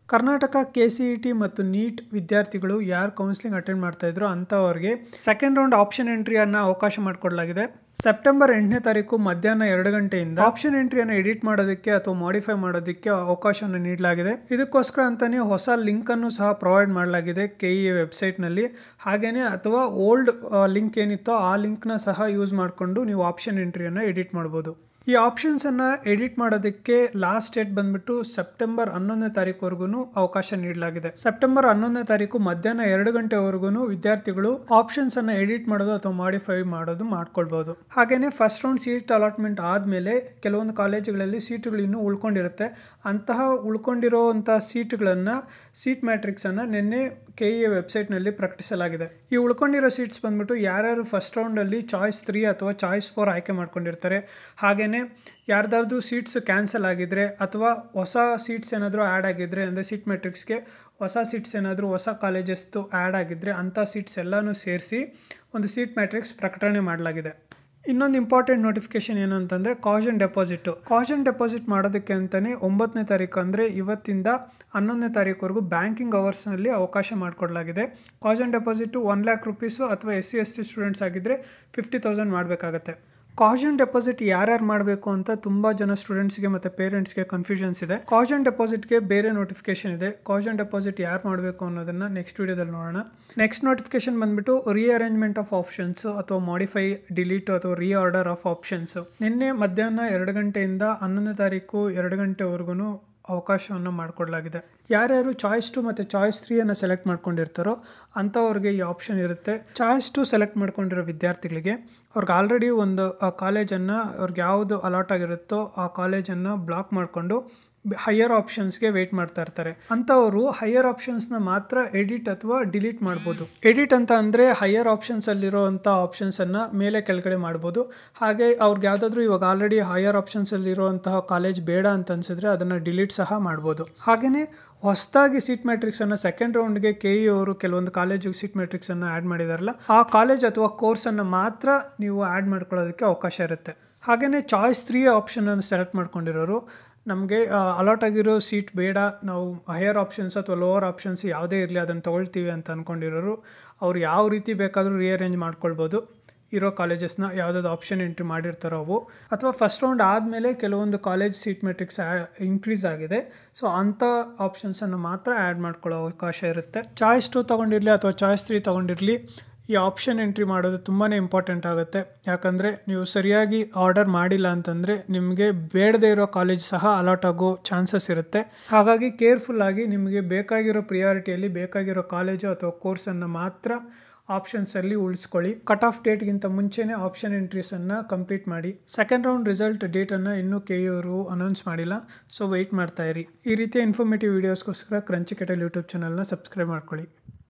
Karnataka KCET ಮತ್ತು neat ವಿದ್ಯಾರ್ಥಿಗಳು ಯಾರು ಕೌನ್ಸಿಲಿಂಗ್ ಅಟೆಂಡ್ ಮಾಡ್ತಾ ಇದ್ರು ಅಂತವರಿಗೆ ಸೆಕೆಂಡ್ ರೌಂಡ್ ಆಪ್ಷನ್ ಎಂಟ್ರಿಯನ್ನು ಅವಕಾಶ ಮಾಡಿಕೊಡಲಾಗಿದೆ. ಸೆಪ್ಟೆಂಬರ್ 8ನೇ ತಾರೀಕು ಮಧ್ಯಾಹ್ನ 2 ಗಂಟೆಯಿಂದ ಆಪ್ಷನ್ ಎಂಟ್ರಿಯನ್ನು ಎಡಿಟ್ ಮಾಡೋದಕ್ಕೆ ಅಥವಾ ಮಾಡಿಫೈ ಮಾಡೋದಕ್ಕೆ ಅವಕಾಶವನ್ನು ನೀಡಲಾಗಿದೆ. ಇದಕ್ಕೋಸ್ಕರ ಅಂತಾನೆ ಹೊಸ ಲಿಂಕ್ ಅನ್ನು ಸಹ ಪ್ರೊವೈಡ್ ಮಾಡಲಾಗಿದೆ KEA ವೆಬ್ಸೈಟ್ ನಲ್ಲಿ. ಹಾಗೇನೆ ಅಥವಾ ಓಲ್ಡ್ ಲಿಂಕ್ ಏನಿತ್ತೋ ಆ ಲಿಂಕ್ ನ ಸಹ ಯೂಸ್ ಮಾಡಿಕೊಂಡು ನೀವು ಆಪ್ಷನ್ ಎಂಟ್ರಿಯನ್ನು ಎಡಿಟ್ ಮಾಡಬಹುದು. ಈ ಆಪ್ಷನ್ಸ್ ಅನ್ನ ಎಡಿಟ್ ಮಾಡೋದಕ್ಕೆ ಲಾಸ್ಟ್ ಡೇಟ್ ಬಂದ್ಬಿಟ್ಟು ಸೆಪ್ಟೆಂಬರ್ 11ನೇ ತಾರೀಕುವರೆಗೂ ಅವಕಾಶ ನೀಡಲಾಗಿದೆ. ಸೆಪ್ಟೆಂಬರ್ 11ನೇ ತಾರೀಕು ಮಧ್ಯಾಹ್ನ 2 ಗಂಟೆವರೆಗೂ ವಿದ್ಯಾರ್ಥಿಗಳು ಆಪ್ಷನ್ಸ್ ಅನ್ನ ಎಡಿಟ್ ಮಾಡೋದು ಅಥವಾ ಮಾಡಿಫೈ ಮಾಡೋದು ಮಾಡ್ಕೊಳ್ಬಹುದು. ಹಾಗೇನೆ ಫಸ್ಟ್ ರೌಂಡ್ ಸೀಟ್ ಅಲಾಟ್ಮೆಂಟ್ ಆದ್ಮೇಲೆ ಕೆಲವೊಂದು ಕಾಲೇಜುಗಳಲ್ಲಿ ಸೀಟುಗಳು ಇನ್ನೂ ಉಳ್ಕೊಂಡಿರುತ್ತೆ. ಅಂತಹ ಉಳ್ಕೊಂಡಿರುವಂತಹ ಸೀಟ್ಗಳನ್ನ ಸೀಟ್ ಮ್ಯಾಟ್ರಿಕ್ಸ್ ಅನ್ನ ನಿನ್ನೆ KEA ವೆಬ್ಸೈಟ್ ನಲ್ಲಿ ಪ್ರಕಟಿಸಲಾಗಿದೆ. ಈ ಉಳ್ಕೊಂಡಿರೋ ಸೀಟ್ಸ್ ಬಂದ್ಬಿಟ್ಟು ಯಾರ್ಯಾರು ಫಸ್ಟ್ ರೌಂಡ್ ಅಲ್ಲಿ ಚಾಯ್ಸ್ 3 ಅಥವಾ ಚಾಯ್ಸ್ 4 ಆಯ್ಕೆ ಮಾಡ್ಕೊಂಡಿರ್ತಾರೆ, ಹಾಗೇನೆ ಯಾರ್ದಾರ್ದು ಸೀಟ್ಸ್ ಕ್ಯಾನ್ಸಲ್ ಆಗಿದ್ರೆ ಅಥವಾ ಹೊಸ ಸೀಟ್ಸ್ ಏನಾದರೂ ಆ್ಯಡ್ ಆಗಿದ್ರೆ ಅಂದರೆ ಸೀಟ್ ಮ್ಯಾಟ್ರಿಕ್ಸ್ಗೆ ಹೊಸ ಸೀಟ್ಸ್ ಏನಾದರೂ ಹೊಸ ಕಾಲೇಜಸ್ದು ಆ್ಯಡ್ ಆಗಿದ್ರೆ ಅಂಥ ಸೀಟ್ಸ್ ಎಲ್ಲನೂ ಸೇರಿಸಿ ಒಂದು ಸೀಟ್ ಮ್ಯಾಟ್ರಿಕ್ಸ್ ಪ್ರಕಟಣೆ ಮಾಡಲಾಗಿದೆ. ಇನ್ನೊಂದು ಇಂಪಾರ್ಟೆಂಟ್ ನೋಟಿಫಿಕೇಶನ್ ಏನು ಅಂತಂದರೆ ಕಾಷನ್ ಡೆಪಾಸಿಟ್ ಮಾಡೋದಕ್ಕೆ ಅಂತಲೇ 9ನೇ ತಾರೀಕು ಅಂದರೆ ಇವತ್ತಿಂದ 11ನೇ ತಾರೀಕುವರೆಗೂ ಬ್ಯಾಂಕಿಂಗ್ ಅವರ್ಸ್ನಲ್ಲಿ ಅವಕಾಶ ಮಾಡಿಕೊಡಲಾಗಿದೆ. ಕಾಷನ್ ಡೆಪಾಸಿಟು 1 lakh rupees ಅಥವಾ SC/ST ಸ್ಟೂಡೆಂಟ್ಸ್ ಆಗಿದ್ದರೆ 50,000 ಮಾಡಬೇಕಾಗತ್ತೆ. ಕಾಷನ್ ಡೆಪಾಸಿಟ್ ಯಾರ್ಯಾರು ಮಾಡಬೇಕು ಅಂತ ತುಂಬ ಜನ ಸ್ಟೂಡೆಂಟ್ಸ್ಗೆ ಮತ್ತು ಪೇರೆಂಟ್ಸ್ಗೆ ಕನ್ಫ್ಯೂಷನ್ಸ್ ಇದೆ. ಕಾಷನ್ ಡೆಪಾಸಿಟ್ಗೆ ಬೇರೆ ನೋಟಿಫಿಕೇಶನ್ ಇದೆ. ಕಾಷನ್ ಡೆಪಾಸಿಟ್ ಯಾರು ಮಾಡಬೇಕು ಅನ್ನೋದನ್ನು ನೆಕ್ಸ್ಟ್ ವಿಡಿಯೋದಲ್ಲಿ ನೋಡೋಣ. ನೆಕ್ಸ್ಟ್ ನೋಟಿಫಿಕೇಶನ್ ಬಂದ್ಬಿಟ್ಟು ರೀಅರೇಂಜ್ಮೆಂಟ್ ಆಫ್ ಆಪ್ಷನ್ಸ್ ಅಥವಾ ಮಾಡಿಫೈ, ಡಿಲೀಟ್ ಅಥವಾ ರೀಆರ್ಡರ್ ಆಫ್ ಆಪ್ಷನ್ಸ್. ನಿನ್ನೆ ಮಧ್ಯಾಹ್ನ 2 ಗಂಟೆಯಿಂದ 11ನೇ ತಾರೀಕು 2 ಗಂಟೆವರೆಗೂ ಅವಕಾಶವನ್ನು ಮಾಡಿಕೊಡಲಾಗಿದೆ. ಯಾರ್ಯಾರು ಚಾಯ್ಸ್ 2 ಮತ್ತು ಚಾಯ್ಸ್ 3 ಅನ್ನು ಸೆಲೆಕ್ಟ್ ಮಾಡ್ಕೊಂಡಿರ್ತಾರೋ ಅಂಥವ್ರಿಗೆ ಈ ಆಪ್ಷನ್ ಇರುತ್ತೆ. ಚಾಯ್ಸ್ 2 ಸೆಲೆಕ್ಟ್ ಮಾಡ್ಕೊಂಡಿರೋ ವಿದ್ಯಾರ್ಥಿಗಳಿಗೆ ಅವ್ರಿಗೆ ಆಲ್ರೆಡಿ ಒಂದು ಕಾಲೇಜನ್ನು ಅವ್ರಿಗೆ ಯಾವುದು ಅಲಾಟ್ ಆಗಿರುತ್ತೋ ಆ ಕಾಲೇಜನ್ನು ಬ್ಲಾಕ್ ಮಾಡಿಕೊಂಡು ಹೈಯರ್ ಆಪ್ಷನ್ಸ್ಗೆ ವೆಯ್ಟ್ ಮಾಡ್ತಾ ಇರ್ತಾರೆ. ಅಂಥವರು ಹೈಯರ್ ಆಪ್ಷನ್ಸ್ನ ಮಾತ್ರ ಎಡಿಟ್ ಅಥವಾ ಡಿಲೀಟ್ ಮಾಡ್ಬೋದು. ಎಡಿಟ್ ಅಂತ ಅಂದರೆ ಹೈಯರ್ ಆಪ್ಷನ್ಸಲ್ಲಿರೋವಂಥ ಆಪ್ಷನ್ಸನ್ನು ಮೇಲೆ ಕೆಳಗಡೆ ಮಾಡ್ಬೋದು. ಹಾಗೆ ಅವ್ರಿಗೆ ಯಾವುದಾದ್ರೂ ಇವಾಗ ಆಲ್ರೆಡಿ ಹೈಯರ್ ಆಪ್ಷನ್ಸಲ್ಲಿರುವಂತಹ ಕಾಲೇಜ್ ಬೇಡ ಅಂತ ಅನಿಸಿದ್ರೆ ಅದನ್ನು ಡಿಲೀಟ್ ಸಹ ಮಾಡ್ಬೋದು. ಹಾಗೆಯೇ ಹೊಸದಾಗಿ ಸೀಟ್ ಮ್ಯಾಟ್ರಿಕ್ಸನ್ನು ಸೆಕೆಂಡ್ ರೌಂಡ್ಗೆ KEA ಅವರು ಕೆಲವೊಂದು ಕಾಲೇಜಿಗೆ ಸೀಟ್ ಮ್ಯಾಟ್ರಿಕ್ಸನ್ನು ಆ್ಯಡ್ ಮಾಡಿದಾರಲ್ಲ ಆ ಕಾಲೇಜ್ ಅಥವಾ ಕೋರ್ಸನ್ನು ಮಾತ್ರ ನೀವು ಆ್ಯಡ್ ಮಾಡ್ಕೊಳ್ಳೋದಕ್ಕೆ ಅವಕಾಶ ಇರುತ್ತೆ. ಹಾಗೆಯೇ ಚಾಯ್ಸ್ 3 ಆಪ್ಷನನ್ನು ಸೆಲೆಕ್ಟ್ ಮಾಡ್ಕೊಂಡಿರೋರು ನಮಗೆ ಅಲಾಟ್ ಆಗಿರೋ ಸೀಟ್ ಬೇಡ, ನಾವು ಹೈಯರ್ ಆಪ್ಷನ್ಸ್ ಅಥವಾ ಲೋವರ್ ಆಪ್ಷನ್ಸ್ ಯಾವುದೇ ಇರಲಿ ಅದನ್ನು ತೊಗೊಳ್ತೀವಿ ಅಂತ ಅಂದ್ಕೊಂಡಿರೋರು ಅವ್ರು ಯಾವ ರೀತಿ ಬೇಕಾದರೂ ರೀಅರೇಂಜ್ ಮಾಡ್ಕೊಳ್ಬೋದು. ಇರೋ ಕಾಲೇಜಸ್ನ ಯಾವುದಾದ್ರು ಆಪ್ಷನ್ ಎಂಟ್ರಿ ಮಾಡಿರ್ತಾರೋ ಅವು, ಅಥವಾ ಫಸ್ಟ್ ರೌಂಡ್ ಆದಮೇಲೆ ಕೆಲವೊಂದು ಕಾಲೇಜ್ ಸೀಟ್ ಮೆಟ್ರಿಕ್ಸ್ ಇನ್ಕ್ರೀಸ್ ಆಗಿದೆ, ಸೊ ಅಂಥ ಆಪ್ಷನ್ಸನ್ನು ಮಾತ್ರ ಆ್ಯಡ್ ಮಾಡ್ಕೊಳ್ಳೋ ಅವಕಾಶ ಇರುತ್ತೆ. ಚಾಯ್ಸ್ 2 ತೊಗೊಂಡಿರಲಿ ಅಥವಾ ಚಾಯ್ಸ್ 3 ತೊಗೊಂಡಿರಲಿ ಈ ಆಪ್ಷನ್ ಎಂಟ್ರಿ ಮಾಡೋದು ತುಂಬಾ ಇಂಪಾರ್ಟೆಂಟ್ ಆಗುತ್ತೆ. ಯಾಕಂದರೆ ನೀವು ಸರಿಯಾಗಿ ಆರ್ಡರ್ ಮಾಡಿಲ್ಲ ಅಂತಂದರೆ ನಿಮಗೆ ಬೇಡದೇ ಇರೋ ಕಾಲೇಜ್ ಸಹ ಅಲಾಟ್ ಆಗೋ ಚಾನ್ಸಸ್ ಇರುತ್ತೆ. ಹಾಗಾಗಿ ಕೇರ್ಫುಲ್ಲಾಗಿ ನಿಮಗೆ ಬೇಕಾಗಿರೋ ಪ್ರಿಯಾರಿಟಿಯಲ್ಲಿ ಬೇಕಾಗಿರೋ ಕಾಲೇಜು ಅಥವಾ ಕೋರ್ಸನ್ನು ಮಾತ್ರ ಆಪ್ಷನ್ಸಲ್ಲಿ ಉಳಿಸ್ಕೊಳ್ಳಿ. ಕಟ್ ಆಫ್ ಡೇಟ್ಗಿಂತ ಮುಂಚೆನೇ ಆಪ್ಷನ್ ಎಂಟ್ರೀಸನ್ನು ಕಂಪ್ಲೀಟ್ ಮಾಡಿ. ಸೆಕೆಂಡ್ ರೌಂಡ್ ರಿಸಲ್ಟ್ ಡೇಟನ್ನು ಇನ್ನೂ KEA ಅವರು ಅನೌನ್ಸ್ ಮಾಡಿಲ್ಲ, ಸೊ ವೆಯ್ಟ್ ಮಾಡ್ತಾ ಇರಿ. ಈ ರೀತಿಯ ಇನ್ಫಾರ್ಮೇಟಿವ್ ವೀಡಿಯೋಸ್ಗೋಸ್ಕರ ಕ್ರಂಚಿ ಕೆಟಲ್ ಯೂಟ್ಯೂಬ್ ಚಾನಲ್ನ ಸಬ್ಸ್ಕ್ರೈಬ್ ಮಾಡ್ಕೊಳ್ಳಿ.